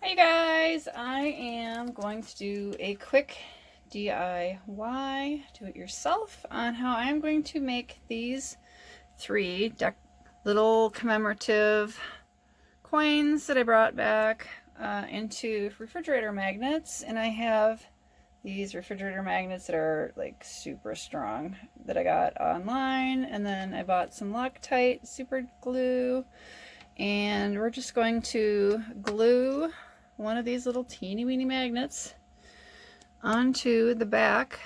Hi guys, I am going to do a quick DIY, do it yourself, on how I'm going to make these three little commemorative coins that I brought back into refrigerator magnets. And I have these refrigerator magnets that are like super strong that I got online, and then I bought some Loctite super glue, and we're just going to glue one of these little teeny weeny magnets onto the back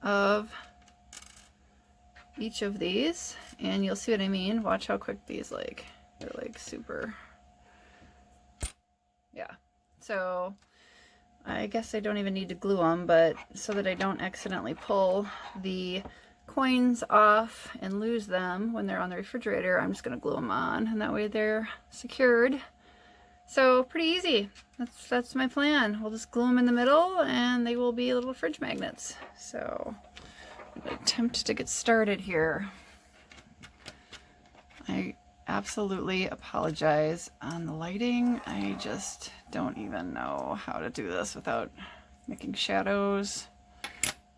of each of these, and you'll see what I mean. Watch how quick these they're like super, yeah. So I guess I don't even need to glue them, but so that I don't accidentally pull the coins off and lose them when they're on the refrigerator, I'm just going to glue them on, and that way they're secured. So pretty easy. That's my plan. We'll just glue them in the middle and they will be little fridge magnets. So I'm going to attempt to get started here. I absolutely apologize on the lighting. I just don't even know how to do this without making shadows.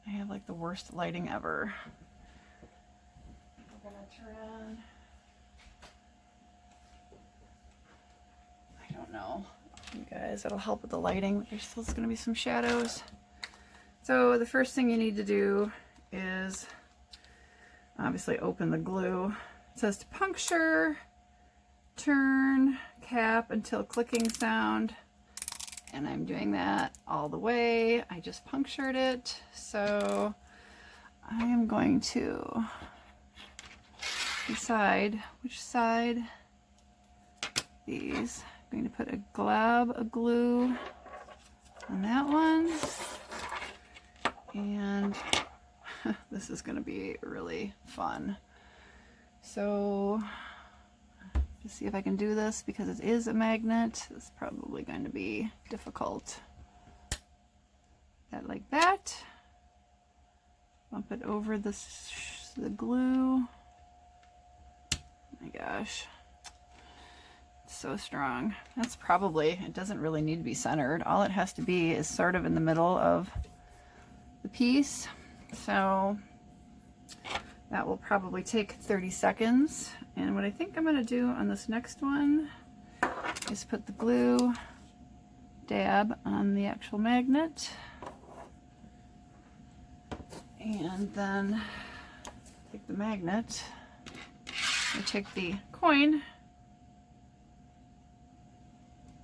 I have like the worst lighting ever. We're gonna turn, I don't know, you guys, that'll help with the lighting, but there's still gonna be some shadows. So the first thing you need to do is obviously open the glue. It says to puncture, turn, cap until clicking sound, and I'm doing that all the way. I just punctured it, so I am going to decide which side these. I'm going to put a glob of glue on that one, and this is going to be really fun. So just see if I can do this, because it is a magnet. It's probably going to be difficult. That like that. Bump it over the glue. Oh my gosh, it's so strong. That's probably, it doesn't really need to be centered. All it has to be is sort of in the middle of the piece. So that will probably take 30 seconds. And what I think I'm going to do on this next one is put the glue dab on the actual magnet, and then take the magnet, I take the coin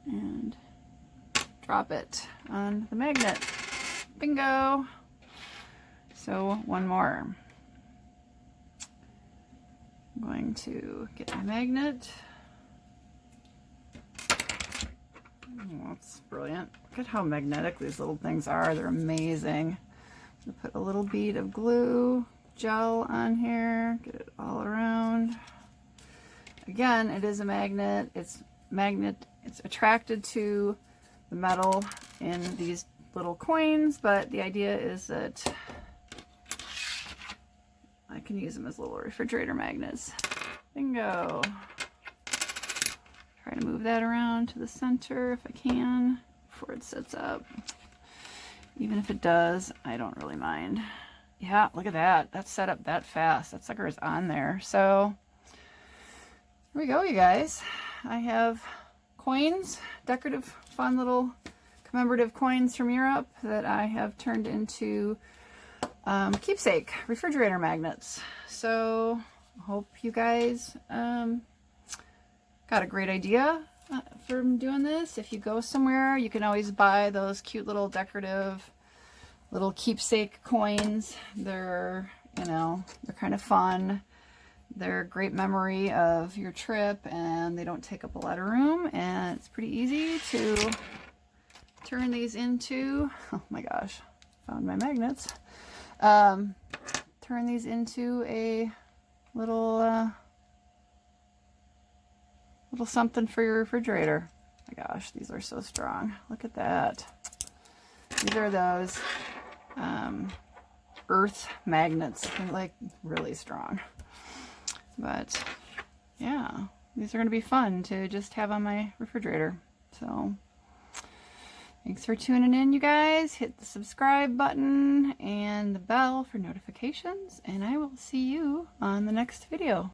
and drop it on the magnet. Bingo! So one more. I'm going to get my magnet. Oh, that's brilliant. Look at how magnetic these little things are. They're amazing. I'm going to put a little bead of glue gel on here, get it all around. Again, it is a magnet. It's attracted to the metal in these little coins, but the idea is that I can use them as little refrigerator magnets. Bingo. Try to move that around to the center if I can before it sets up. Even if it does, I don't really mind. Yeah, look at that. That's set up that fast. That sucker is on there. So here we go, you guys. I have coins, decorative, fun little commemorative coins from Europe that I have turned into Keepsake refrigerator magnets. So I hope you guys got a great idea from doing this. If you go somewhere, you can always buy those cute little decorative little keepsake coins. They're, you know, they're kind of fun. They're a great memory of your trip, and they don't take up a lot of room, and it's pretty easy to turn these into, oh my gosh, found my magnets. Turn these into a little little something for your refrigerator. Oh my gosh, these are so strong. Look at that. These are those earth magnets. They're like really strong. But yeah, these are going to be fun to just have on my refrigerator. So thanks for tuning in, you guys. Hit the subscribe button and the bell for notifications, and I will see you on the next video.